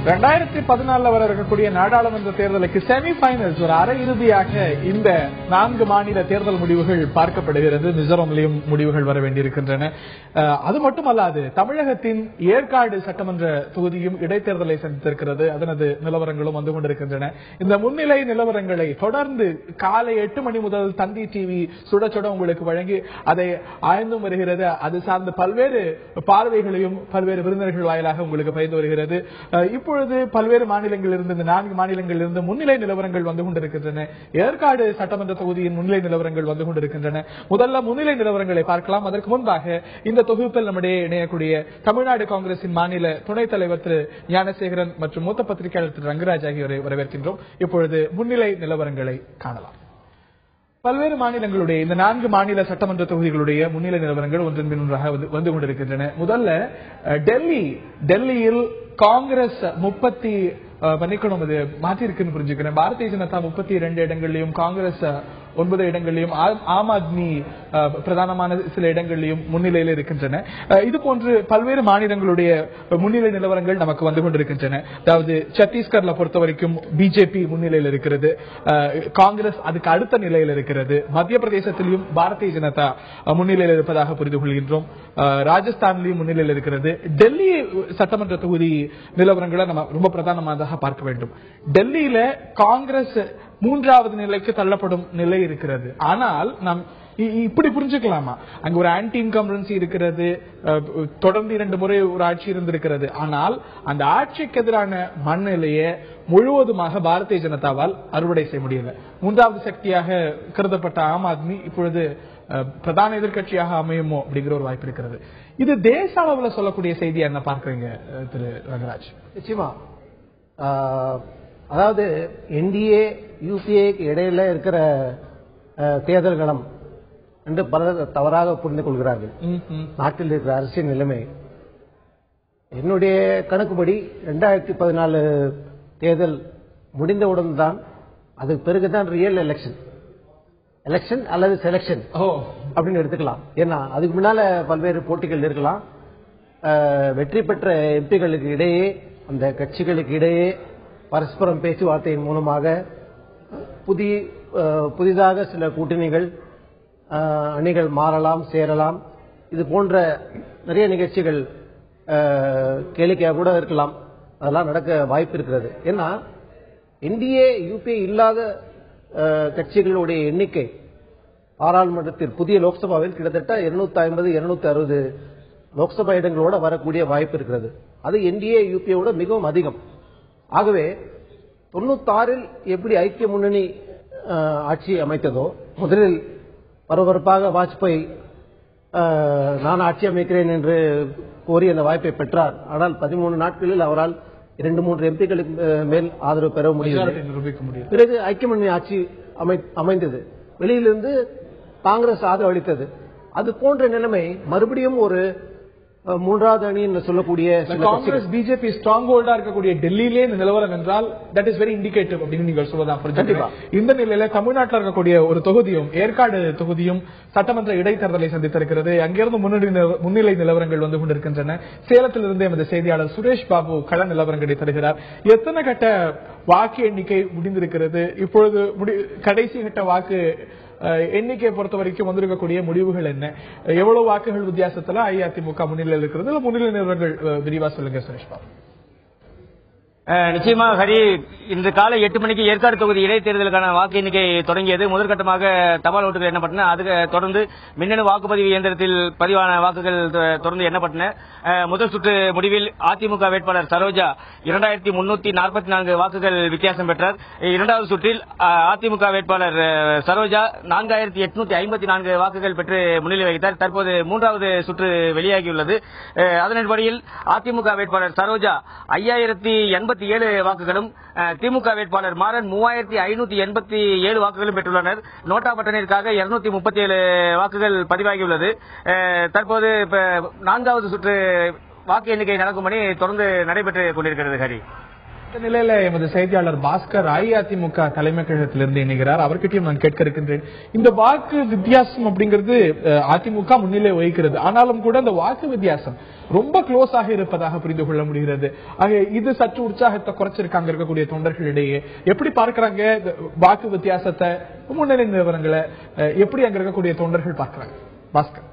2014 வர இருக்கக்கூடிய நாடாளுமன்ற தேர்தலுக்கு செமிபைனல்ஸ் ஒரு அரை இறுதியாக இந்த 4 மாநில தேர்தல் முடிவுகள் பார்க்கப்படுகிறது. மிசோரம்லயும் முடிவுகள் வர வேண்டியிருக்கின்றன. அது மட்டுமல்லாது தமிழகத்தின் ஏற்காடு சட்டமன்ற தொகுதியும் இடைத்தேர்தலை சந்தித்திருக்கிறது. அதனது நிலவரங்களும் வந்து கொண்டிருக்கின்றன. இந்த முன்னிலை நிலவரங்களை தொடர்ந்து காலை 8 மணி முதல் தந்தி டிவி சுட சுட உங்களுக்கு வழங்கி அதை ஆய்ந்தும் வருகிறது. அது சார்ந்த பல்வேறு பார்வைகளையும் பல்வேறு விருந்தினர்கள் வாயிலாக உங்களுக்கு பகிர்ந்து வருகிறது. இப்பொழுது பல்வேறு மாநிலங்களிலிருந்து இந்த 4 மாநிலங்களிலிருந்து முன்னிலை நிலவரங்கள் வந்து கொண்டிருக்கின்றன. ஏற்காடு சட்டமன்ற தொகுதியின் முன்னிலை நிலவரங்கள் வந்து கொண்டிருக்கின்றன. முதல்ல முன்னிலை நிலவரங்களை பார்க்கலாம். அதற்கு முன்பாக இந்த தொகுப்பில் நம்முடைய இணையக்கூடிய தமிழ்நாடு காங்கிரசின் மாநில துணைத் தலைவர் திரு ஞானசேகரன் மற்றும் மூத்த பத்திரிகையாளர் திரு ரங்கராஜ் ஆகியோரை வரவேற்கின்றோம். இப்பொழுது முன்னிலை நிலவரங்களை காணலாம். பல்வேறு மாநிலங்களுடைய இந்த 4 மாநில சட்டமன்ற தொகுதிகளுடைய முன்னிலை நிலவரங்கள் ஒன்றின் பின் ஒன்றாக வந்து கொண்டிருக்கின்றன. முதல்ல டெல்லியில் காங்கிரஸ் 30 பண்ணிக்கணும், அது மாற்றிருக்குன்னு புரிஞ்சுக்கிறேன். பாரதிய ஜனதா 32 இடங்களிலும், காங்கிரஸ் 9 இடங்களிலும், ஆம் ஆத்மி பிரதானமான சில இடங்களிலும் முன்னிலையில் இருக்கின்றன. இது போன்று பல்வேறு மாநிலங்களுடைய முன்னிலை நிலவரங்கள் நமக்கு வந்து கொண்டிருக்கின்றன. அதாவது சத்தீஸ்கர்ல பொறுத்த வரைக்கும் பிஜேபி முன்னிலையில் இருக்கிறது, காங்கிரஸ் அதுக்கு அடுத்த நிலையில் இருக்கிறது. மத்திய பிரதேசத்திலும் பாரதிய ஜனதா முன்னிலையில் இருப்பதாக புரிந்து கொள்கின்றோம். ராஜஸ்தான்லயும் முன்னிலையில் இருக்கிறது. டெல்லி சட்டமன்ற தொகுதி நிலவரங்களை நம்ம ரொம்ப பிரதானமாக பார்க்க வேண்டும். டெல்லியில காங்கிரஸ் 3வது நிலைக்கு தள்ளப்படும் நிலை இருக்கிறது. ஆனால் நாம் இப்படி புரிஞ்சுக்கலாமா, அங்க ஒரு ஆன்டி இன்கம்பரன்சி இருக்கிறது, தொடர்ந்து 2 முறை ஒரு ஆட்சி இருந்திருக்கிறது. ஆனால் அந்த ஆட்சிக்கு எதிரான மனநிலையை முழுவதுமாக பாரதிய ஜனதாவால் அறுவடை செய்ய முடியல. 3வது சக்தியாக கருதப்பட்ட ஆம் ஆத்மி இப்பொழுது பிரதான எதிர்கட்சியாக அமையுமோ அப்படிங்கிற ஒரு வாய்ப்பு இருக்கிறது. இது தேச அளவுல சொல்லக்கூடிய செய்தி என்ன பார்க்கறீங்க திரு ரங்கராஜ்? நிச்சயமா, அதாவது என்டிஏ யூபிஏ இடையில இருக்கிற தேர்தல் களம் என்று பலர் தவறாக புரிந்து கொள்கிறார்கள். நாட்டில் இருக்கிற அரசியல் நிலைமை என்னுடைய கணக்குப்படி 2014 தேர்தல் முடிந்தவுடன் தான், அதுக்கு பிறகுதான் ரியல் எலெக்ஷன் அல்லது செலக்ஷன் அப்படின்னு எடுத்துக்கலாம். ஏன்னா அதுக்கு முன்னால பல்வேறு போட்டிகள் இருக்கலாம். வெற்றி பெற்ற எம்பிகளுக்கு இடையே, அந்த கட்சிகளுக்கு இடையே பரஸ்பரம் பேச்சுவார்த்தையின் மூலமாக புதிதாக சில கூட்டணிகள் அணிகள் மாறலாம், சேரலாம். இது போன்ற நிறைய நிகழ்ச்சிகள் கேளிக்கையா கூட இருக்கலாம். அதெல்லாம் நடக்க வாய்ப்பு இருக்கிறது. ஏன்னா என்டிஏ யூபிஏ இல்லாத கட்சிகளுடைய எண்ணிக்கை பாராளுமன்றத்தில் புதிய லோக்சபாவில் கிட்டத்தட்ட 250-260 லோக்சபா இடங்களோட வரக்கூடிய வாய்ப்பு இருக்கிறது. அது என்டிஏ யூபிஏவோட மிகவும் அதிகம். ஆகவே 96 எப்படி ஐக்கிய முன்னணி ஆட்சி அமைத்ததோ, முதலில் பரபரப்பாக வாஜ்பாய் நான் ஆட்சி அமைக்கிறேன் என்று கோரி அந்த வாய்ப்பை பெற்றார். ஆனால் 13 நாட்களில் அவரால் 2-3 எம்பிக்களுக்கு மேல் ஆதரவு பெற முடியவில்லை. பிறகு ஐக்கிய முன்னணி ஆட்சி அமைந்தது. வெளியிலிருந்து காங்கிரஸ் ஆதரவு அளித்தது. அது போன்ற நிலைமை மறுபடியும் ஒரு 3வது அணி என்று சொல்லக்கூடிய காங்கிரஸ் பிஜேபி ஸ்ட்ராங் ஹோல்டா இருக்கக்கூடிய டெல்லியிலே இந்த நிலவரம் என்றால் தட் இஸ் வெரி இண்டிகேட்டிவ் அப்படின்னு நீங்கள் சொல்வதா? இந்த நிலையில தமிழ்நாட்டில் இருக்கக்கூடிய ஒரு தொகுதியும், ஏற்காடு தொகுதியும் சட்டமன்ற இடைத்தேர்தலை சந்தித்திருக்கிறது. அங்கிருந்து முன்னிலை நிலவரங்கள் வந்து கொண்டிருக்கின்றன. சேலத்திலிருந்து எமது செய்தியாளர் சுரேஷ் பாபு கள நிலவரங்களை தருகிறார். எத்தனை கட்ட வாக்கு எண்ணிக்கை முடிந்திருக்கிறது? இப்பொழுது கடைசி கட்ட வாக்கு எண்ணிக்கையை பொறுத்த வரைக்கும் வந்திருக்கக்கூடிய முடிவுகள் என்ன? எவ்வளவு வாக்குகள் வித்தியாசத்துல அஇஅதிமுக முன்னிலையில் இருக்கிறது? முன்னிலை நிலவரங்கள் விரிவா சொல்லுங்க சுரேஷ் பாபு. நிச்சயமாக ஹரி, இன்று காலை 8 மணிக்கு ஏற்காடு தொகுதி இடைத்தேர்தலுக்கான வாக்கு எண்ணிக்கை தொடங்கியது. முதற்கட்டமாக தபால் ஓட்டுகள் எண்ணப்பட்டன. அதுக்கு தொடர்ந்து மின்னணு வாக்குப்பதிவு இயந்திரத்தில் பதிவான வாக்குகள் தொடர்ந்து எண்ணப்பட்டன. முதல் சுற்று முடிவில் அதிமுக வேட்பாளர் சரோஜா 2344 வாக்குகள் வித்தியாசம் பெற்றார். 2வது சுற்றில் அதிமுக வேட்பாளர் சரோஜா 4854 வாக்குகள் பெற்று முன்னிலை வகித்தார். தற்போது 3வது சுற்று வெளியாகியுள்ளது. அதன் அடிப்படையில் அதிமுக வேட்பாளர் சரோஜா 5087 வாக்குகளும், திமுக வேட்பாளர் மாறன் 3587 வாக்குகளும் பெற்றுள்ளனர். நோட்டா பட்டனிற்காக 237 வாக்குகள் பதிவாகியுள்ளது. தற்போது 4வது சுற்று வாக்கு எண்ணிக்கை நடக்கும் பணி தொடர்ந்து நடைபெற்றுக் கொண்டிருக்கிறது. ஹரி, இந்த நிலையில எமது செய்தியாளர் பாஸ்கர் அஇஅதிமுக தலைமை கழகத்திலிருந்து இணைகிறார். அவர்கிட்டயும் நான் கேட்க இருக்கின்றேன். இந்த வாக்கு வித்தியாசம் அப்படிங்கிறது அதிமுக முன்னிலை வகிக்கிறது. ஆனாலும் கூட அந்த வாக்கு வித்தியாசம் ரொம்ப க்ளோஸ் ஆக இருப்பதாக புரிந்து கொள்ள முடிகிறது. ஆக இது சற்று உற்சாகத்தை குறைச்சிருக்காங்க இருக்கக்கூடிய தொண்டர்களிடையே. எப்படி பார்க்கிறாங்க வாக்கு வித்தியாசத்தை, முன்னணி நிலவரங்களை எப்படி அங்க இருக்கக்கூடிய தொண்டர்கள் பார்க்கிறாங்க? பாஸ்கர்.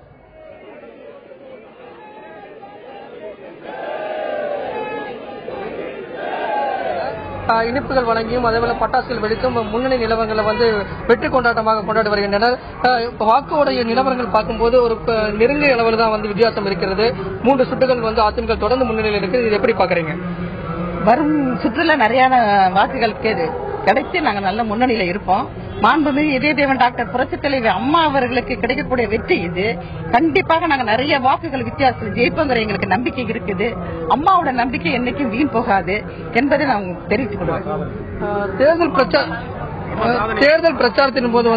இனிப்புகள் வழங்கியும் அதேபோல பட்டாசுகள் வெடித்தும் முன்னணி நிலவரங்களை வெற்றி கொண்டாட்டமாக கொண்டாடி வருகின்றனர். வாக்குடைய நிலவரங்கள் பார்க்கும்போது ஒரு நெருங்கிய அளவில் தான் வித்தியாசம் இருக்கிறது. 3 சுற்றுகள் அதிமுக தொடர்ந்து முன்னணியில் இருக்குது. இது எப்படி பாக்குறீங்க? வரும் சுற்றுல நிறைய வாக்குகள் கிடைத்து நாங்க நல்ல முன்னணியில இருப்போம். மாண்புமிகு இதயதேவன் டாக்டர் புரட்சித் தலைவி அம்மா அவர்களுக்கு கிடைக்கக்கூடிய வெற்றி இது. கண்டிப்பாக நாங்க நிறைய வாக்குகள் வித்தியாசத்தில் ஜெயிப்போங்கிற எங்களுக்கு நம்பிக்கை இருக்குது. அம்மாவோட நம்பிக்கை என்னைக்கும் வீண் போகாது என்பதை நாங்க தெரிவித்துக் கொள்வோம். தேர்தல் பிரச்சாரத்தின் போது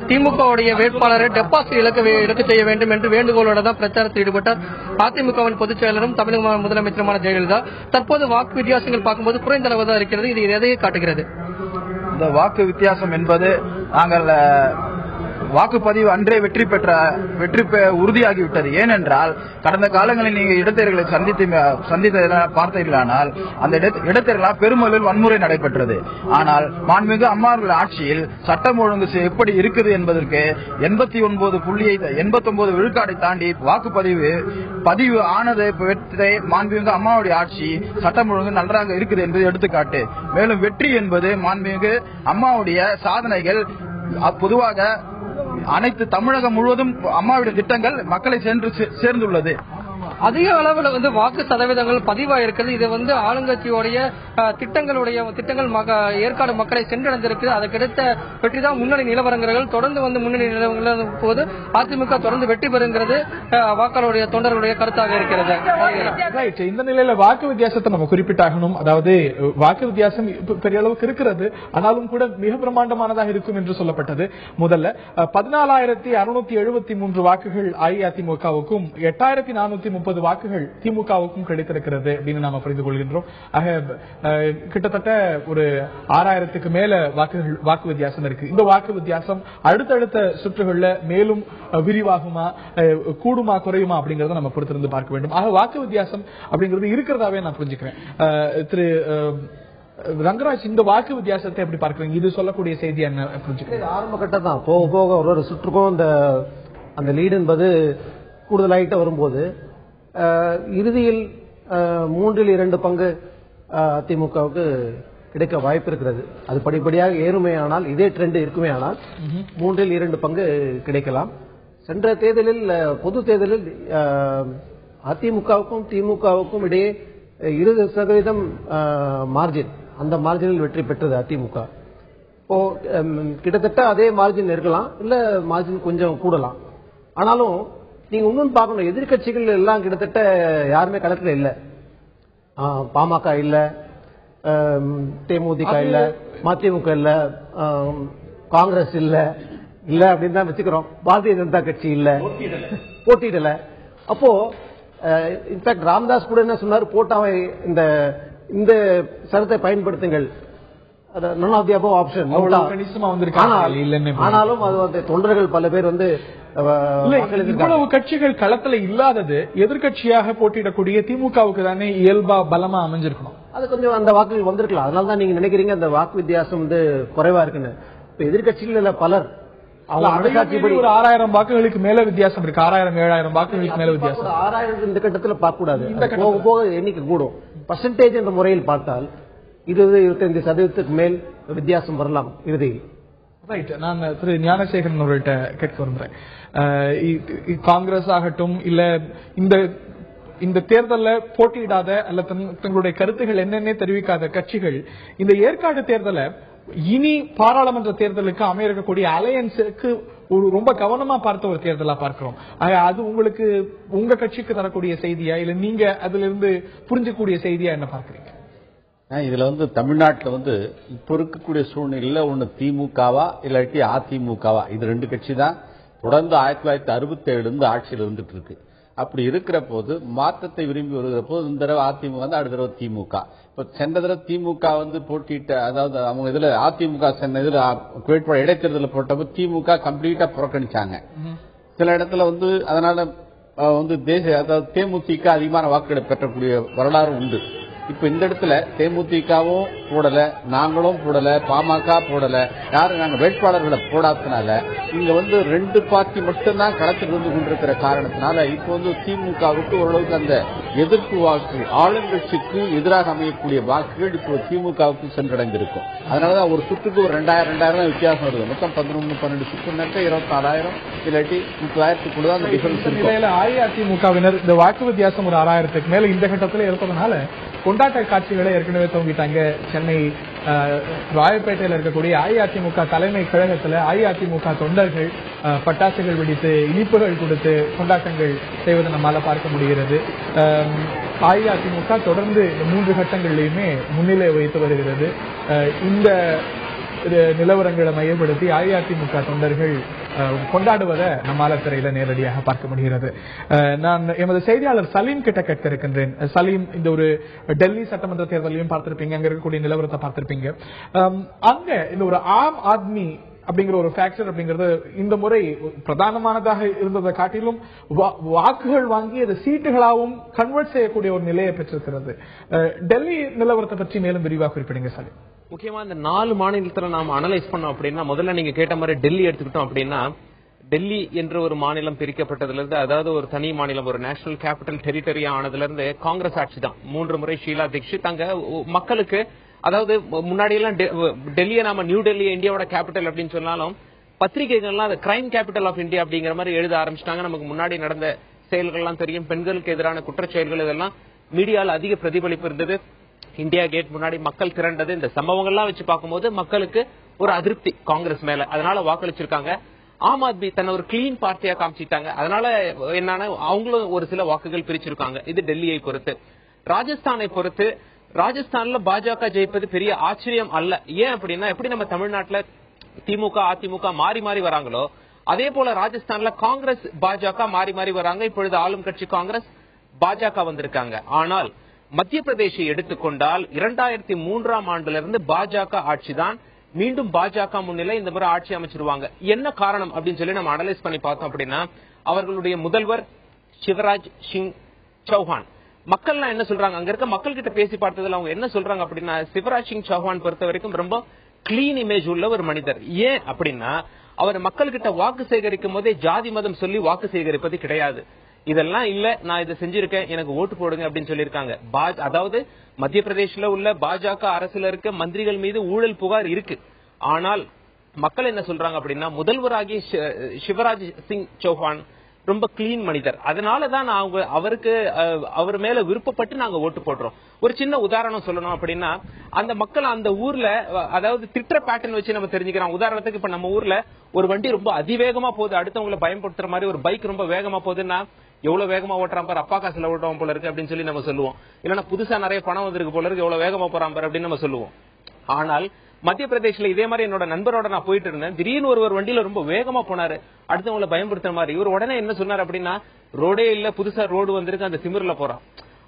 திமுகவுடைய வேட்பாளரை டெபாசிட் இலக்கு செய்ய வேண்டும் என்று வேண்டுகோளோட தான் பிரச்சாரத்தில் ஈடுபட்டார் அதிமுகவின் பொதுச் செயலரும் தமிழக முதலமைச்சருமான ஜெயலலிதா. தற்போது வாக்கு வித்தியாசங்கள் பார்க்கும்போது குறைந்த அளவு தான் இருக்கிறது. இது எதையே காட்டுகிறது? இந்த வாக்கு வித்தியாசம் என்பது நாங்கள் வாக்குப்பதிவு அன்றே வெற்றி உறுதியாகிவிட்டது. ஏனென்றால் கடந்த காலங்களில் நீங்கள் இடைத்தேர்தலை சந்தித்த பார்த்தீர்களானால் அந்த இடைத்தேர்தலால் பெருமளவில் வன்முறை நடைபெற்றது. ஆனால் மாண்புமிகு அம்மாவர்கள் ஆட்சியில் சட்டம் ஒழுங்கு எப்படி இருக்குது என்பதற்கு 89 விழுக்காடை தாண்டி வாக்குப்பதிவு ஆனது மாண்புமிகு அம்மாவுடைய ஆட்சி சட்டம் ஒழுங்கு நன்றாக இருக்குது என்பது எடுத்துக்காட்டு. மேலும் வெற்றி என்பது மாண்புமிகு அம்மாவுடைய சாதனைகள். பொதுவாக அனைத்து தமிழகம் முழுவதும் அம்மாவுடைய திட்டங்கள் மக்களை சேர்ந்துள்ளது. அதிக அளவில் வாக்கு சதவீதங்கள் பதிவாயிருக்கிறது. இது ஆளுங்கட்சியுடைய திட்டங்கள் ஏற்காடு மக்களை சென்றடைந்திருக்கிறது. அது கிடைத்த வெற்றி தான் முன்னணி நிலவரங்கள். தொடர்ந்து முன்னணி நிலவரங்கள் போது அதிமுக தொடர்ந்து வெற்றி பெறுங்கிறது வாக்காளருடைய தொண்டர்களுடைய கருத்தாக இருக்கிறது. இந்த நிலையில வாக்கு வித்தியாசத்தை நம்ம குறிப்பிட்டாகணும். அதாவது வாக்கு வித்தியாசம் பெரிய அளவுக்கு இருக்கிறது, ஆனாலும் கூட மிக பிரம்மாண்டமானதாக இருக்கும் என்று சொல்லப்பட்டது. முதல்ல 14,673 வாக்குகள் அஇஅதிமுகவுக்கும் 8,430 வாக்குகள் திமுகவுக்கும் கிடைத்திருக்கிறது அப்படின்னு நாம புரிந்து கொள்கின்றோம். ஆக கிட்டத்தட்ட ஒரு 6,000க்கு மேல வாக்கு வித்தியாசம் இருக்கு. இந்த வாக்கு வித்தியாசம் அடுத்தடுத்த சுற்றுகள்ல மேலும் விரிவாகுமா, கூடுமா, குறையுமா அப்படிங்கறத நம்ம பொறுத்திருந்து பார்க்க வேண்டும். ஆக வாக்கு வித்தியாசம் அப்படிங்கிறது இருக்கிறதாவே நான் புரிஞ்சுக்கிறேன். திரு ரங்கராஜ், இந்த வாக்கு வித்தியாசத்தை எப்படி பார்க்கிறீங்க? இது சொல்லக்கூடிய செய்தி என்ன புரிஞ்சுக்கிறேன்? ஆரம்ப கட்டம் தான். போக போக ஒரு சுற்றுக்கும் அந்த லீடு என்பது கூடுதலாயிட்ட வரும்போது இறுதியில் 3/2 பங்கு அதிமுகவுக்கு கிடைக்க வாய்ப்பு இருக்கிறது. அது படிப்படியாக ஏறுமையானால், இதே ட்ரெண்ட் இருக்குமே ஆனால் 3/2 பங்கு கிடைக்கலாம். சென்ற தேர்தலில், பொது தேர்தலில் அதிமுகவுக்கும் திமுகவுக்கும் இடையே 20% மார்ஜின், அந்த மார்ஜினில் வெற்றி பெற்றது அதிமுக. இப்போ கிட்டத்தட்ட அதே மார்ஜின் இருக்கலாம், இல்ல மார்ஜின் கொஞ்சம் கூடலாம். ஆனாலும் நீங்க இன்னொன்னு பார்க்கணும், எதிர்கட்சிகள் எல்லாம் கிட்டத்தட்ட யாருமே களத்துல இல்ல. பாமக இல்ல, தேமுதிக இல்ல, மதிமுக இல்ல, காங்கிரஸ் இல்ல அப்படின்னு தான் வச்சுக்கிறோம். பாரதிய ஜனதா கட்சி இல்ல, போட்டியிடல. அப்போ இன்ஃபேக்ட் ராமதாஸ் கூட என்ன சொன்னார், போட்டாவை இந்த சரத்தை பயன்படுத்துங்கள், none of the above option. ஆனாலும் அது தொண்டர்கள் பல பேர் இவ்வளவு கட்சிகள் களத்துல இல்லாதது எதிர்கட்சியாக போட்டியிடக்கூடிய திமுகவுக்கு தானே இயல்பா பலமா அமைஞ்சிருக்கணும். அது கொஞ்சம் அந்த வாக்குகள் வந்திருக்கலாம். அதனாலதான் நீங்க நினைக்கிறீங்க அந்த வாக்கு வித்தியாசம் குறைவா இருக்குன்னு. இப்ப எதிர்கட்சிகள் பலர் ஒரு 6,000 வாக்குகளுக்கு மேல வித்தியாசம் இருக்கு. 6,000-7,000 வாக்குகளுக்கு மேல வித்தியாசம். 6,000 இந்த கட்டத்தில் பார்க்க கூடாது, போக போக எண்ணிக்கை கூடும். பர்சன்டேஜ் என்ற முறையில் பார்த்தால் 20-25% மேல் வித்தியாசம் வரலாம் இறுதியில். ரைட். நான் திரு ஞானசேகரன் அவர்கள்ட்ட கேட்க விரும்புறேன். காங்கிரஸ் ஆகட்டும், இல்ல இந்த தேர்தலில் போட்டியிடாத அல்ல தங்களுடைய கருத்துகள் என்னென்ன தெரிவிக்காத கட்சிகள் இந்த ஏற்காடு தேர்தலை இனி பாராளுமன்ற தேர்தலுக்கு அமைய இருக்கக்கூடிய அலையன்ஸுக்கு ஒரு ரொம்ப கவனமா பார்த்த ஒரு தேர்தலா பார்க்கிறோம். அது உங்களுக்கு, உங்க கட்சிக்கு தரக்கூடிய செய்தியா, இல்ல நீங்க அதுல இருந்து புரிஞ்சக்கூடிய செய்தியா என்ன பார்க்கிறீங்க? இதுல தமிழ்நாட்டில் இப்ப இருக்கக்கூடிய சூழ்நிலையில ஒண்ணு திமுகவா இல்லாட்டி அதிமுகவா, இது 2 கட்சி தான் தொடர்ந்து 1967 ஆட்சியில் இருந்துட்டு இருக்கு. அப்படி இருக்கிற போது மாற்றத்தை விரும்பி வருகிற போது இந்த தடவை அதிமுக வந்து அடுத்த தடவை திமுக. இப்ப சென்ற தடவை திமுக வந்து போட்டிட்ட, அதாவது அவங்க இதுல அதிமுக இதுல வேட்பாளர் இடைத்தேர்தலில் போட்டப்போ திமுக கம்ப்ளீட்டா புறக்கணிச்சாங்க. சில இடத்துல வந்து அதனால வந்து அதாவது தேமுதிக அதிகமான வாக்குகளை பெற்றக்கூடிய வரலாறு உண்டு. இப்ப இந்த இடத்துல தேமுதிகவும் போடல, நாங்களும் போடல, பாமக போடல, யாரும் நாங்க வேட்பாளர்களை போடாதனால இங்க வந்து 2 பார்ட்டி மட்டும்தான் களத்தில் இருந்து கொண்டிருக்கிற காரணத்தினால இப்ப வந்து திமுகவுக்கு ஓரளவுக்கு அந்த எதிர்ப்பு வாக்கு, ஆளுங்கட்சிக்கு எதிராக அமையக்கூடிய வாக்குகள் இப்போ திமுகவுக்கு சென்றடைந்திருக்கும். அதனாலதான் ஒரு சுற்றுக்கு ஒரு 2000 வித்தியாசம் வருது. மொத்தம் 11-12 சுற்று நேரத்தில் 24,000 இல்லாட்டி 30,000 அந்த டிஃபரன்ஸ். அதிமுகவினர் இந்த வாக்கு வித்தியாசம் ஒரு 6,000க்கு மேல இந்த கட்டத்தில் இருப்பதனால கொண்டாட்ட காட்சிகளை ஏற்கனவே துவங்கிட்டாங்க. சென்னை ராயப்பேட்டையில் இருக்கக்கூடிய அஇஅதிமுக தலைமை கழகத்தில் அஇஅதிமுக தொண்டர்கள் பட்டாசுகள் வெடித்து இனிப்புகள் கொடுத்து கொண்டாட்டங்கள் செய்வதை நம்மால பார்க்க முடிகிறது. அஇஅதிமுக தொடர்ந்து 3 கட்டங்களிலுமே முன்னிலை வைத்து வருகிறது. இந்த நிலவரங்களை மையப்படுத்தி அஇஅதிமுக தொண்டர்கள் கொண்டாடுவதை நம்மால திரையில நேரடியாக பார்க்க முடிகிறது. நான் எமது செய்தியாளர் சலீம் கிட்ட கேட்க இருக்கின்றேன். சலீம், இந்த ஒரு டெல்லி சட்டமன்ற தேர்தலையும் பார்த்திருப்பீங்க, அங்க இருக்கக்கூடிய நிலவரத்தை பார்த்திருப்பீங்க. அங்க இந்த ஒரு ஆம் ஆத்மி அப்படிங்கிற ஒரு ஃபேக்டர் அப்படிங்கிறது இந்த முறை பிரதானமானதாக இருந்ததை காட்டிலும் வாக்குகள் வாங்கி அதை சீட்டுகளாகவும் கன்வெர்ட் செய்யக்கூடிய ஒரு நிலையை பெற்றிருக்கிறது. டெல்லி நிலவரத்தை பற்றி மேலும் விரிவாக குறிப்பிடுங்க சலீம். முக்கியமா இந்த 4 மாநிலத்துல நாம அனலைஸ் பண்ணோம் அப்படின்னா, முதல்ல நீங்க கேட்ட மாதிரி டெல்லி எடுத்துக்கிட்டோம் அப்படின்னா, டெல்லி என்ற ஒரு மாநிலம் பிரிக்கப்பட்டதுல இருந்து, அதாவது ஒரு தனி மாநிலம், ஒரு நேஷனல் கேபிட்டல் டெரிட்டரி ஆனதுல இருந்து காங்கிரஸ் ஆட்சி தான். 3 முறை ஷீலா தீக்ஷித் அங்க மக்களுக்கு, அதாவது முன்னாடி எல்லாம் டெல்லியை நாம நியூ டெல்லி இந்தியாவோட கேபிட்டல் அப்படின்னு சொன்னாலும் பத்திரிகைகள்லாம் அது கிரைம் கேபிட்டல் ஆஃப் இந்தியா அப்படிங்கிற மாதிரி எழுத ஆரம்பிச்சிட்டாங்க. நமக்கு முன்னாடி நடந்த செயல்கள்லாம் தெரியும். பெண்களுக்கு எதிரான குற்றச்செயல்கள் இதெல்லாம் மீடியால அதிக பிரதிபலிப்பு இருந்தது. இந்தியா கேட் முன்னாடி மக்கள் திரண்டது. இந்த சம்பவங்கள்லாம் வச்சு பார்க்கும்போது மக்களுக்கு ஒரு அதிருப்தி காங்கிரஸ் மேல, அதனால வாக்களிச்சிருக்காங்க. ஆம் ஆத்மி தன்னை ஒரு கிளீன் பார்ட்டியா காமிச்சிட்டாங்க. அதனால என்னன்னா அவங்களும் ஒரு சில வாக்குகள் பிரிச்சிருக்காங்க. இது டெல்லியை பொறுத்து. ராஜஸ்தானை பொறுத்து, ராஜஸ்தான்ல பாஜக ஜெயிப்பது பெரிய ஆச்சரியம் அல்ல. ஏன் அப்படின்னா, எப்படி நம்ம தமிழ்நாட்டுல திமுக அதிமுக மாறி மாறி வராங்களோ அதே போல ராஜஸ்தான்ல காங்கிரஸ் பாஜக மாறி மாறி வராங்க. இப்பொழுது ஆளும் கட்சி காங்கிரஸ், பாஜக வந்திருக்காங்க. ஆனால் மத்திய பிரதேசை எடுத்துக்கொண்டால் 2003ஆம் ஆண்டுல இருந்து பாஜக ஆட்சி தான். மீண்டும் பாஜக முன்னிலை இந்த முறை ஆட்சி அமைச்சிருவாங்க. என்ன காரணம் அப்படின்னு சொல்லி நம்ம அனலைஸ் பண்ணி பார்த்தோம் அப்படின்னா, அவர்களுடைய முதல்வர் சிவராஜ் சிங் சௌஹான். மக்கள்லாம் என்ன சொல்றாங்க, அங்க இருக்க மக்கள் கிட்ட பேசி பார்த்ததுல அவங்க என்ன சொல்றாங்க அப்படின்னா, சிவராஜ் சிங் சௌஹான் பொறுத்த வரைக்கும் ரொம்ப கிளீன் இமேஜ் உள்ள ஒரு மனிதர். ஏன் அப்படின்னா, அவர் மக்கள் கிட்ட வாக்கு சேகரிக்கும் போதே ஜாதி மதம் சொல்லி வாக்கு சேகரிப்பது கிடையாது. இதெல்லாம் இல்ல, நான் இதை செஞ்சிருக்கேன், எனக்கு ஓட்டு போடுங்க அப்படின்னு சொல்லியிருக்காங்க. அதாவது மத்திய பிரதேசல உள்ள பாஜக அரசுல இருக்க மந்திரிகள் மீது ஊழல் புகார் இருக்கு. ஆனால் மக்கள் என்ன சொல்றாங்க அப்படின்னா, முதல்வராகிய சிவராஜ் சிங் சௌஹான் ரொம்ப கிளீன் மனிதர். அதனாலதான் அவருக்கு அவர் மேல விருப்பப்பட்டு நாங்க ஓட்டு போடுறோம். ஒரு சின்ன உதாரணம் சொல்லணும் அப்படின்னா, அந்த மக்கள் அந்த ஊர்ல, அதாவது திட்டுற பேட்டர்ன் வச்சு நம்ம தெரிஞ்சுக்கிறோம். உதாரணத்துக்கு இப்ப நம்ம ஊர்ல ஒரு வண்டி ரொம்ப அதிவேகமா போகுது, அடுத்தவங்களை பயன்படுத்துற மாதிரி ஒரு பைக் ரொம்ப வேகமா போகுதுன்னா, எவ்வளவு வேகமா ஓட்டுறான் பாரு, அப்பா காசுல ஓட்டுவான் போல இருக்கு அப்படின்னு சொல்லி நம்ம சொல்லுவோம். இல்லன்னா புதுசா நிறைய பணம் வந்திருக்கு போல இருக்கு, எவ்வளவு வேகமா போறான் பாரு அப்படின்னு நம்ம சொல்லுவோம். ஆனால் மத்திய பிரதேசல இதே மாதிரி என்னோட நண்பரோட நான் போயிட்டு இருந்தேன். திடீர்னு ஒரு வண்டியில ரொம்ப வேகமா போனாரு, அடுத்தவங்களை பயன்படுத்துற மாதிரி. இவர் உடனே என்ன சொன்னார் அப்படின்னா, ரோடே இல்ல, புதுசா ரோடு வந்திருக்கு, அந்த திமிர்ல போறான்.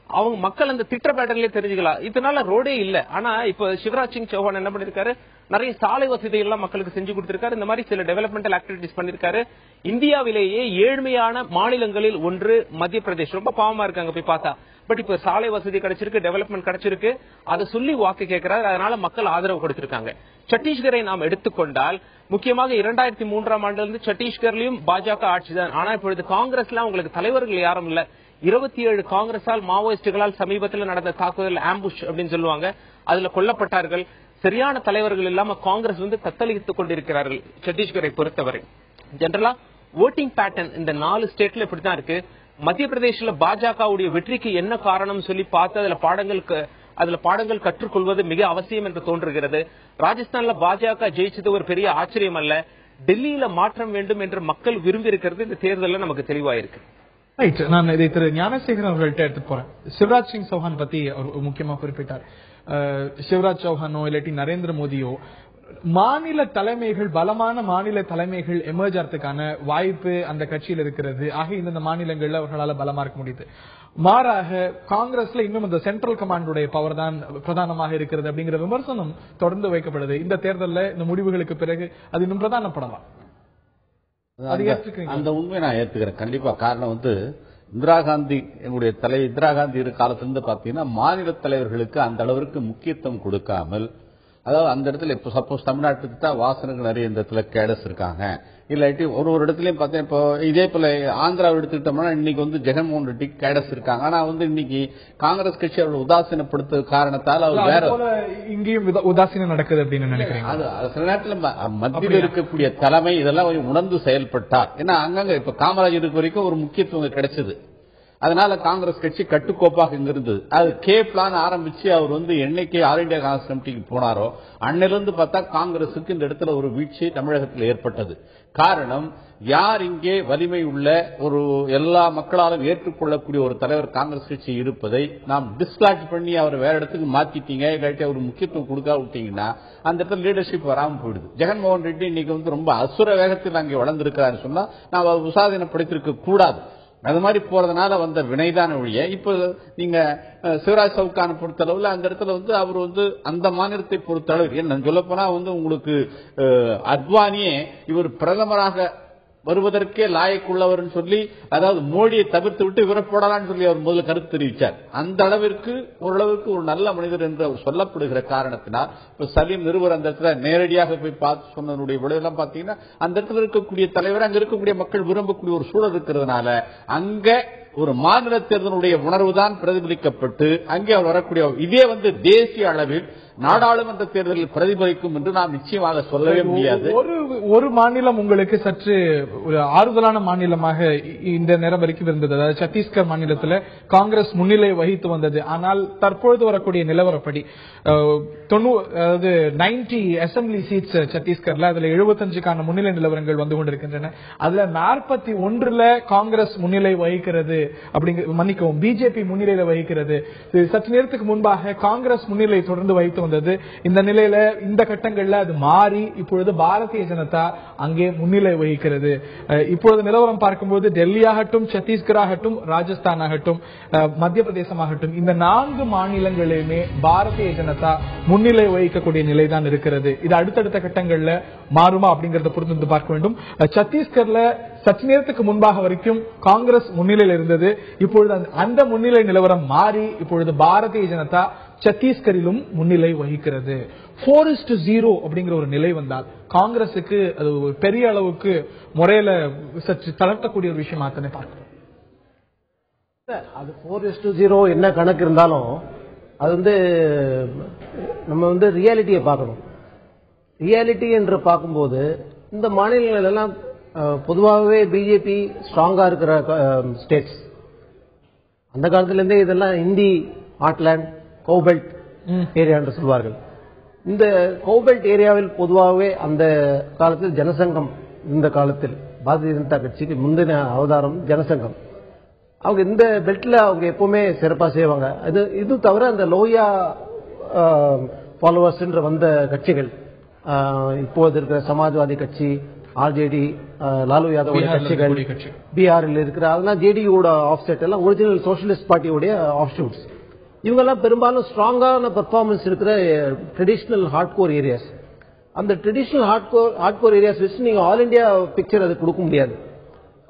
அவங்க மக்கள் அந்த திட்ட பேட்டர்லயே தெரிஞ்சுக்கலாம், இதனால ரோடே இல்ல. ஆனா இப்ப சிவராஜ் சிங் சௌஹான் என்ன பண்ணிருக்காரு, நிறைய சாலை வசதிகள் எல்லாம் மக்களுக்கு செஞ்சு கொடுத்திருக்காரு. இந்த மாதிரி சில டெவலப்மெண்டல் ஆக்டிவிட்டிஸ் பண்ணிருக்காரு. இந்தியாவிலேயே ஏழ்மையான மாநிலங்களில் ஒன்று மத்திய பிரதேஷ். ரொம்ப பாவமா இருக்காங்க போய் பார்த்தா. பட் இப்ப சாலை வசதி கிடைச்சிருக்கு, டெவலப்மெண்ட் கிடைச்சிருக்கு, அதை சொல்லி வாக்கு கேட்கிறாரு. அதனால மக்கள் ஆதரவு கொடுத்திருக்காங்க. சத்தீஸ்கரை நாம் எடுத்துக்கொண்டால், முக்கியமாக 2003ஆம் ஆண்டுல இருந்து சத்தீஸ்கர்லயும் பாஜக ஆட்சி தான். ஆனா இப்பொழுது காங்கிரஸ்ல உங்களுக்கு தலைவர்கள் யாரும் இல்ல. 27 காங்கிரஸால் மாவோயிஸ்டுகளால் சமீபத்தில் நடந்த தாக்குதல், ஆம்புஷ் அப்படின்னு சொல்லுவாங்க, அதுல கொல்லப்பட்டார்கள். சரியான தலைவர்கள் இல்லாம காங்கிரஸ் தத்தளித்துக் கொண்டிருக்கிறார்கள். சத்தீஸ்கரை பொறுத்தவரை ஜெனரலா ஓட்டிங் பேட்டர்ன் இந்த 4 ஸ்டேட்ல இப்படித்தான் இருக்கு. மத்திய பிரதேசல பாஜகவுடைய வெற்றிக்கு என்ன காரணம் சொல்லி பார்த்து அதுல பாடங்கள் கற்றுக்கொள்வது மிக அவசியம் என்று தோன்றுகிறது. ராஜஸ்தான்ல பாஜக ஜெயிச்சது ஒரு பெரிய ஆச்சரியம் அல்ல. டெல்லியில மாற்றம் வேண்டும் என்று மக்கள் விரும்பி இருக்கிறது இந்த தேர்தலில் நமக்கு தெளிவாயிருக்கு. ரைட், நான் இதை திரு ஞானசேகரன் அவர்கள்ட்ட எடுத்து போறேன். சிவராஜ் சிங் சௌஹான் பத்தி அவர் முக்கியமா குறிப்பிட்டார். சிவராஜ் சௌஹானோ இல்லாட்டி நரேந்திர மோடியோ மாநில தலைமைகள், பலமான மாநில தலைமைகள் எமர்ஜ் ஆகிறதுக்கான வாய்ப்பு அந்த கட்சியில் இருக்கிறது. ஆக இந்த மாநிலங்கள்ல அவர்களால பலமா இருக்க முடியுது. மாறாக காங்கிரஸ்ல இன்னும் இந்த சென்ட்ரல் கமாண்டுடைய பவர் தான் பிரதானமாக இருக்கிறது அப்படிங்கிற விமர்சனம் தொடர்ந்து வைக்கப்படுது. இந்த தேர்தலில் இந்த முடிவுகளுக்கு பிறகு அது இன்னும் பிரதானப்படலாம். அந்த உண்மையை நான் ஏத்துக்கிறேன் கண்டிப்பா. காரணம் இந்திரா காந்தி என்னுடைய தலைவர் இந்திரா காந்தி இரு காலத்திலிருந்து பாத்தீங்கன்னா மாநில தலைவர்களுக்கு அந்த அளவிற்கு முக்கியத்துவம் கொடுக்காமல், அதாவது அந்த இடத்துல இப்போ சப்போஸ் தமிழ்நாட்டுக்கு தான் வாசனுக்கு நிறைய இந்த இடத்துல கேடஸ் இருக்காங்க, இல்லாட்டி ஒரு இடத்துலயும் பார்த்தேன். இப்போ இதே போல ஆந்திராவை எடுத்துக்கிட்டோம்னா இன்னைக்கு ஜெகன்மோகன் ரெட்டி கேடஸ் இருக்காங்க. ஆனா இன்னைக்கு காங்கிரஸ் கட்சி அவர்கள் உதாசீனப்படுத்த காரணத்தால் அவர் வேற இங்கேயும் உதாசீனம் நடக்குது அப்படின்னு நினைக்கிறேன். அது சில நேரத்தில் மத்தியில் இருக்கக்கூடிய தலைமை இதெல்லாம் உணர்ந்து செயல்பட்டார். ஏன்னா அங்கங்க இப்ப காமராஜருக்கு வரைக்கும் ஒரு முக்கியத்துவம் கிடைச்சது. அதனால காங்கிரஸ் கட்சி கட்டுக்கோப்பாக இருந்தது. அது கே பிளான் ஆரம்பிச்சு அவர் என்னைக்கு ஆல் இண்டியா காங்கிரஸ் கமிட்டிக்கு போனாரோ அன்னிலிருந்து பார்த்தா காங்கிரசுக்கு இந்த இடத்துல ஒரு வீழ்ச்சி தமிழகத்தில் ஏற்பட்டது. காரணம், யார் இங்கே வலிமை உள்ள ஒரு எல்லா மக்களாலும் ஏற்றுக்கொள்ளக்கூடிய ஒரு தலைவர் காங்கிரஸ் கட்சி இருப்பதை நாம் டிஸ்லாட்ச் பண்ணி அவர் வேற இடத்துக்கு மாத்திட்டீங்க, இல்லாட்டி அவர் முக்கியத்துவம் கொடுக்க விட்டீங்கன்னா அந்த இடத்துல லீடர்ஷிப் வராமல் போயிடுது. ஜெகன்மோகன் ரெட்டி இன்னைக்கு ரொம்ப அசுர வேகத்தில் அங்கே வளர்ந்திருக்கிறார் சொன்னா நாம் அவர் உசாதீனப்படுத்திருக்க கூடாது. அது மாதிரி போறதுனால வந்த வினைதான ஒழிய இப்ப நீங்க சிவராஜ் சவுகானை பொறுத்தளவுல அந்த இடத்துல அவர் அந்த மாநிலத்தை பொறுத்தளவு என்ன சொல்ல போனா உங்களுக்கு அத்வானியே இவர் பிரதமராக வருவதற்கே லாயக்குள்ளவர் சொல்லி, அதாவது மோடியை தவிர்த்து விட்டு இவரை போடலான்னு சொல்லி அவர் முதல்ல கருத்து தெரிவித்தார். அந்த அளவிற்கு ஓரளவுக்கு ஒரு நல்ல மனிதர் என்று சொல்லப்படுகிற காரணத்தினால் இப்ப சலீம் நிருபர் அந்த இடத்துல நேரடியாக போய் பார்த்து சொன்னதனுடைய விளைவெல்லாம் பாத்தீங்கன்னா அந்த இடத்துல இருக்கக்கூடிய தலைவர் அங்க இருக்கக்கூடிய மக்கள் விரும்பக்கூடிய ஒரு சூழல் இருக்கிறதுனால அங்க ஒரு மாநில தேர்தலுடைய உணர்வு தான் பிரதிபலிக்கப்பட்டு அங்கே அவர் வரக்கூடிய இதே தேசிய அளவில் நாடாளுமன்ற தேர்தலில் பிரதிபலிக்கும் என்று நாம் நிச்சயமாக சொல்லவே முடியாது. ஒரு மாநிலம் உங்களுக்கு சற்று ஒரு ஆறுதலான மாநிலமாக இந்த நேரம் வரைக்கும் இருந்தது. அதாவது சத்தீஸ்கர் மாநிலத்தில் காங்கிரஸ் முன்னிலை வகித்து வந்தது. ஆனால் தற்பொழுது வரக்கூடிய நிலவரப்படி 90 அசம்பிளி சீட்ஸ் சத்தீஸ்கர்ல அதுல 75க்கான முன்னிலை நிலவரங்கள் வந்து கொண்டிருக்கின்றன. அதுல 41 காங்கிரஸ் முன்னிலை வகிக்கிறது, மன்னிக்கவும் பிஜேபி முன்னிலையில வகிக்கிறது. சற்று நேரத்துக்கு முன்பாக காங்கிரஸ் முன்னிலை தொடர்ந்து வைத்து வந்தது. இந்த நிலையில இந்த கட்டங்கள்ல அது மாறி இப்பொழுது பாரதிய ஜனதா அங்கே முன்னிலை வகிக்கிறது. இப்பொழுது நிலவரம் பார்க்கும்போது டெல்லி ஆகட்டும், சத்தீஸ்கர் ஆகட்டும், ராஜஸ்தான் ஆகட்டும், மத்திய பிரதேசம் ஆகட்டும், இந்த 4 மாநிலங்களிலுமே பாரதிய ஜனதா முன்னிலை வகிக்கக்கூடிய நிலைதான் இருக்கிறது. இது அடுத்தடுத்த கட்டங்கள்ல மாறுமா அப்படிங்கறத பொறுத்து பார்க்க வேண்டும். சத்தீஸ்கர்ல சற்று நேரத்துக்கு முன்பாக வரைக்கும் காங்கிரஸ் முன்னிலையில் இருந்தது. இப்பொழுது அந்த முன்னிலை நிலவரம் மாறி இப்பொழுது பாரதிய ஜனதா சத்தீஸ்கரிலும் முன்னிலை வகிக்கிறது. 4:0 அப்படிங்கிற ஒரு நிலை வந்தால் காங்கிரசுக்கு அது ஒரு பெரிய அளவுக்கு முறையில சற்று தளர்த்தக்கூடிய ஒரு விஷயமா தானே பார்க்கிறோம். அது 4:0 என்ன கணக்கு இருந்தாலும் அது நம்ம ரியாலிட்டியை பார்க்கணும். ரியாலிட்டி என்று பார்க்கும்போது இந்த மாநிலங்கள் எல்லாம் பொதுவாகவே பிஜேபி ஸ்ட்ராங்கா இருக்கிற ஸ்டேட்ஸ். அந்த காலத்திலிருந்தே இதெல்லாம் இந்தி ஹார்ட்லேண்ட், கௌபெல்ட் ஏரியா என்று சொல்வார்கள். இந்த கௌபெல்ட் ஏரியாவில் பொதுவாகவே அந்த காலத்தில் ஜனசங்கம், இந்த காலத்தில் பாரதிய ஜனதா கட்சிக்கு முந்தின அவதாரம் ஜனசங்கம். அவங்க இந்த பெல்ட்ல அவங்க எப்பவுமே சிறப்பா செய்வாங்க. இது தவிர அந்த லோயா ஃபாலோவர்ஸ் என்ற வந்த கட்சிகள், இப்போது இருக்கிற சமாஜ்வாதி கட்சி, ஆர்ஜேடி, லாலு யாதவ் கட்சிகள், பீகாரில் இருக்கிற அதெல்லாம் ஜேடியோட ஆஃப் செட் எல்லாம் ஒரிஜினல் சோசியலிஸ்ட் பார்ட்டியோட ஆஃப் ஷூட்ஸ். இவங்கெல்லாம் பெரும்பாலும் ஸ்ட்ராங்கான பெர்ஃபார்மன்ஸ் இருக்கிற ட்ரெடிஷனல் ஹார்ட்கோர் ஏரியாஸ். அந்த ட்ரெடிஷனல் ஹார்ட்கோர் ஏரியாஸ் வச்சு நீங்க ஆல் இண்டியா பிக்சர் அது கொடுக்க முடியாது.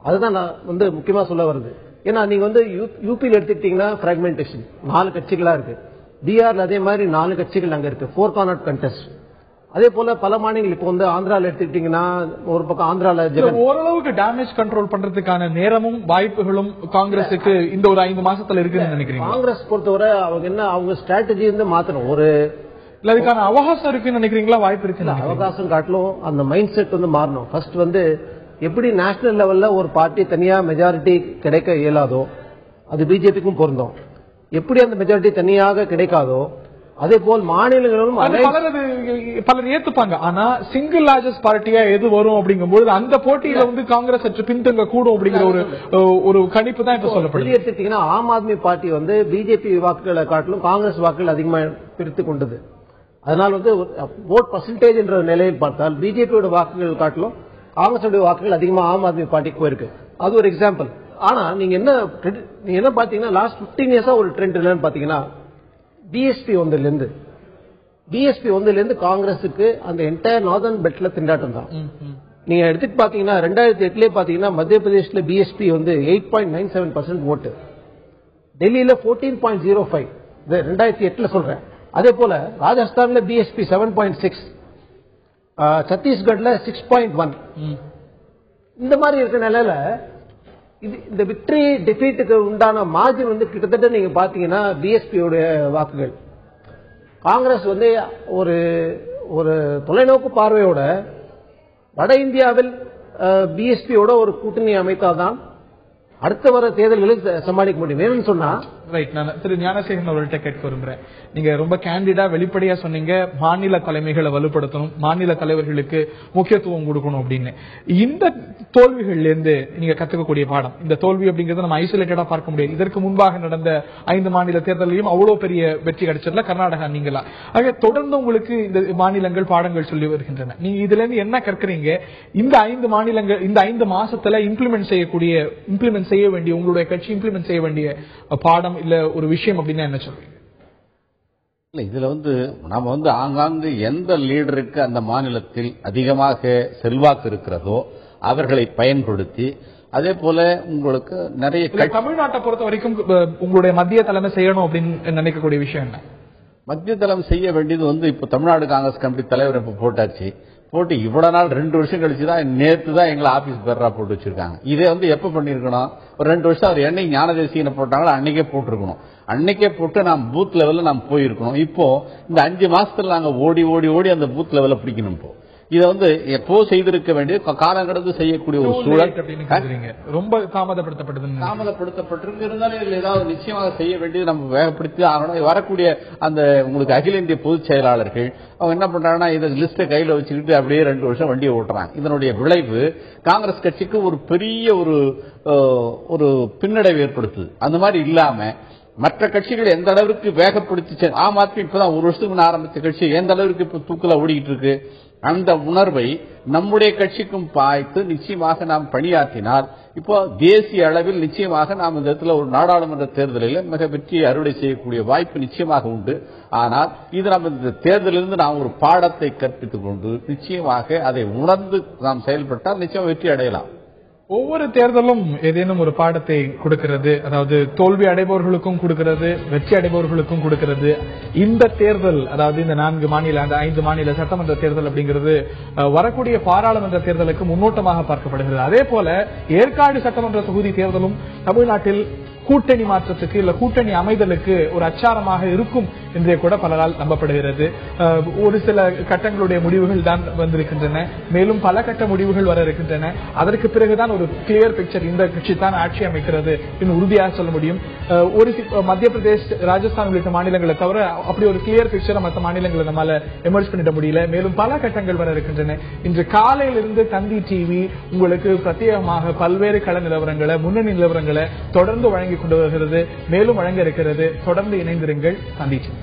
அதுதான் நான் முக்கியமா சொல்ல வருது. ஏன்னா நீங்க யூபியில் எடுத்துக்கிட்டீங்கன்னா பிராக்மெண்டேஷன் 4 கட்சிகளா இருக்கு. பீகார்ல அதே மாதிரி 4 கட்சிகள் அங்க இருக்கு, 4 கார்னர் கண்டெஸ்ட். அதே போல பல மாநிலங்கள் இப்போ ஆந்திரால எடுத்துக்கிட்டீங்கன்னா ஒரு பக்கம் ஆந்திரால ஓரளவுக்கு டேமேஜ் கண்ட்ரோல் பண்றதுக்கான நேரமும் வாய்ப்புகளும் காங்கிரசுக்கு இந்த ஒரு 5 மாசத்துல இருக்குன்னு நினைக்கிறீங்க? காங்கிரஸ் பொறுத்தவரை அவங்க ஸ்ட்ராட்டஜி மாத்தணும். ஒரு அதுக்கான அவகாசம் இருக்குன்னு நினைக்கிறீங்களா? வாய்ப்பு இருக்கு? அவகாசம் காட்டிலும் அந்த மைண்ட் செட் மாறணும். ஃபர்ஸ்ட் எப்படி நேஷனல் லெவல்ல ஒரு பார்ட்டி தனியா மெஜாரிட்டி கிடைக்க இயலாதோ அது பிஜேபிக்கும் பொருந்தும். எப்படி அந்த மெஜாரிட்டி தனியாக கிடைக்காதோ அதே போல் மாநிலங்களும் பலர் ஏத்துப்பாங்க. ஆனா சிங்கிள் லார்ஜஸ்ட் பார்ட்டியா எது வரும் அப்படிங்கும்போது அந்த போட்டியில காங்கிரஸ் சற்று பின்தங்க கூடும் அப்படிங்கிற ஒரு கணிப்பு தான் இப்ப சொல்லப்படுது. எடுத்துட்டீங்கன்னா ஆம் ஆத்மி பார்ட்டி பிஜேபி வாக்குகளை காட்டிலும் காங்கிரஸ் வாக்குகள் அதிகமாக பிரித்து கொண்டது. அதனால் வந்து ஓட் பர்சன்டேஜ் என்ற நிலையில் பார்த்தால் பிஜேபியோட வாக்குகள் காட்டிலும் காங்கிரஸோட வாக்குகள் அதிகமாக ஆம் ஆத்மி பார்ட்டிக்கு போயிருக்கு. அது ஒரு எக்ஸாம்பிள். ஆனா நீங்க என்ன பாத்தீங்கன்னா லாஸ்ட் 15 இயர்ஸா ஒரு ட்ரெண்ட் என்னன்னு பாத்தீங்கன்னா பிஎஸ்பி வந்ததுல காங்கிரஸுக்கு அந்த என்டையர் நார்தர்ன் பெல்ட்ல திண்டாட்டம் தான். நீங்க எடுத்துட்டு பாத்தீங்கன்னா 2008 பாத்தீங்கன்னா மத்திய பிரதேஷ்ல பிஎஸ்பி வந்து 8.97% ஓட்டு, டெல்லியில 14.05, 2008 சொல்றேன். அதே போல ராஜஸ்தான்ல பிஎஸ்பி 7.6, சத்தீஸ்கட்ல 6.1. இந்த மாதிரி இருக்கிற நிலையில இந்த விக்டரி டிஃபீட்டுக்கு உண்டான மார்ஜின் வந்து கிட்டத்தட்ட நீங்க பாத்தீங்கன்னா பிஎஸ்பியோட வாக்குகள். காங்கிரஸ் வந்து ஒரு தொலைநோக்கு பார்வையோட வட இந்தியாவில் பிஎஸ்பியோட ஒரு கூட்டணி அமைத்தால்தான் அடுத்த வர தேர்தல்களில் சமாளிக்க முடியும். வேணும்னு சொன்னா ரைட். நான் திரு ஞானசேகரன் அவர்கள்ட்ட கேட்க விரும்புறேன். நீங்க ரொம்ப கேண்டிடா வெளிப்படையா சொன்னீங்க, மாநில தலைமைகளை வலுப்படுத்தணும், மாநில தலைவர்களுக்கு முக்கியத்துவம் கொடுக்கணும் அப்படின்னு. இந்த தோல்விகள்ல இருந்து நீங்க கத்துக்கக்கூடிய பாடம், இந்த தோல்வி அப்படிங்கறத நம்ம ஐசோலேட்டடா பார்க்க முடியாது. இதற்கு முன்பாக நடந்த 5 மாநில தேர்தலையும் அவ்வளவு பெரிய வெற்றி கிடைச்சதுல கர்நாடகா நீங்களா. ஆக தொடர்ந்து உங்களுக்கு இந்த மாநிலங்கள் பாடங்கள் சொல்லி வருகின்றன. நீங்க இதுல இருந்து என்ன கற்கறீங்க? இந்த 5 மாநிலங்கள் இந்த 5 மாசத்துல இம்ப்ளிமெண்ட் செய்ய வேண்டிய, உங்களுடைய கட்சி இம்ப்ளிமெண்ட் செய்ய வேண்டிய பாடம் இல்ல ஒரு விஷயம் அப்படின்னா என்ன சொல்றீங்க? இல்ல, இதுல நாம ஆங்காங்கு எந்த லீடருக்கு அந்த மாநிலத்தில் அதிகமாக செல்வாக்கு இருக்கிறதோ அவர்களை பயன்படுத்தி, அதே போல உங்களுக்கு நிறைய தமிழ்நாட்டை பொறுத்த வரைக்கும் உங்களுடைய மத்திய தலைமை செய்யணும் அப்படின்னு நினைக்கக்கூடிய விஷயம் என்ன? மத்திய தலைமை செய்ய வேண்டியது இப்ப தமிழ்நாடு காங்கிரஸ் கமிட்டி தலைவர் இப்ப போட்டாச்சு. போட்டு இவ்வளவு நாள் 2 வருஷம் கழிச்சுதான் நேற்று தான் எங்களை ஆபீஸ் பேரா போட்டு வச்சிருக்காங்க. இதே எப்ப பண்ணிருக்கணும்? ஒரு 2 வருஷம் அவர் என்னைக்கு ஞானதேசியனை போட்டாங்களோ அன்னைக்கே போட்டிருக்கணும். அன்னைக்கே போட்டு நாம் பூத் லெவல்ல நாம் போயிருக்கணும். இப்போ இந்த 5 மாசத்துல நாங்க ஓடி ஓடி ஓடி அந்த பூத் லெவல்ல பிடிக்கணும். இப்போ இதை எப்போ செய்திருக்க வேண்டிய காலம் கடந்து செய்யக்கூடிய ஒரு சூழல் ரொம்ப தாமதப்படுத்தப்பட்டிருக்கு. இருந்தாலும் இதுல ஏதாவது நிச்சயமாக செய்ய வேண்டியது நம்ம வேகப்படுத்தி ஆகணும். வரக்கூடிய அந்த உங்களுக்கு அகில இந்திய பொதுச் செயலாளர்கள் அவங்க என்ன பண்றாங்கன்னா, இதை லிஸ்ட கையில வச்சுக்கிட்டு அப்படியே 2 வருஷம் வண்டியை ஓட்டுறாங்க. இதனுடைய விளைவு காங்கிரஸ் கட்சிக்கு ஒரு பெரிய ஒரு பின்னடைவு ஏற்படுத்துது. அந்த மாதிரி இல்லாம மற்ற கட்சிகள் எந்த அளவிற்கு வேகப்படுத்தி, ஆம் ஆத்மி இப்பதான் 1 வருஷத்துக்கு முன்ன ஆரம்பித்த கட்சி எந்த அளவிற்கு இப்ப தூக்கல ஓடிக்கிட்டு இருக்கு, அந்த உணர்வை நம்முடைய கட்சிக்கும் பாய்த்து நிச்சயமாக நாம் பணியாற்றினால் இப்போ தேசிய அளவில் நிச்சயமாக நாம் இந்த இடத்துல ஒரு நாடாளுமன்ற தேர்தலில் மிக வெற்றியை அறுவடை செய்யக்கூடிய வாய்ப்பு நிச்சயமாக உண்டு. ஆனால் இது நம்ம இந்த தேர்தலிலிருந்து நாம் ஒரு பாடத்தை கற்பித்துக் கொண்டு நிச்சயமாக அதை உணர்ந்து நாம் செயல்பட்டால் நிச்சயம் வெற்றி அடையலாம். ஒவ்வொரு தேர்தலும் ஏதேனும் ஒரு பாடத்தை கொடுக்கிறது. அதாவது தோல்வி அடைபவர்களுக்கும் கொடுக்கிறது, வெற்றி அடைபவர்களுக்கும் கொடுக்கிறது. இந்த தேர்தல், அதாவது இந்த 4 மாநில அந்த 5 மாநில சட்டமன்ற தேர்தல் அப்படிங்கிறது வரக்கூடிய பாராளுமன்ற தேர்தலுக்கு முன்னோட்டமாக பார்க்கப்படுகிறது. அதே போல ஏற்காடு சட்டமன்ற தொகுதி தேர்தலும் தமிழ்நாட்டில் கூட்டணி மாற்றத்துக்கு இல்ல கூட்டணி அமைதலுக்கு ஒரு அச்சாரமாக இருக்கும் என்றே கூட பலரால் நம்பப்படுகிறது. ஒரு சில கட்டங்களுடைய முடிவுகள் தான் வந்திருக்கின்றன, மேலும் பல கட்ட முடிவுகள் வர இருக்கின்றன. அதற்கு பிறகுதான் ஒரு கிளியர் பிக்சர் இந்த கட்சி தான் ஆட்சி அமைக்கிறது இன்னும் உறுதியாக சொல்ல முடியும். ஒரு மத்திய பிரதேஷ், ராஜஸ்தான் உள்ளிட்ட மாநிலங்களை தவிர அப்படி ஒரு கிளியர் பிக்சரை மற்ற மாநிலங்களை நம்மால எமர்ஜ் பண்ணிட முடியல. மேலும் பல கட்டங்கள் வர இருக்கின்றன. இன்று காலையிலிருந்து தந்தி டிவி உங்களுக்கு பிரத்யேகமாக பல்வேறு கள நிலவரங்களை, முன்னணி நிலவரங்களை தொடர்ந்து வழங்கி கொண்டு வருகிறது, மேலும் வழங்க இருக்கிறது. தொடர்ந்து இணைந்திருங்கள். தந்தி டிவி.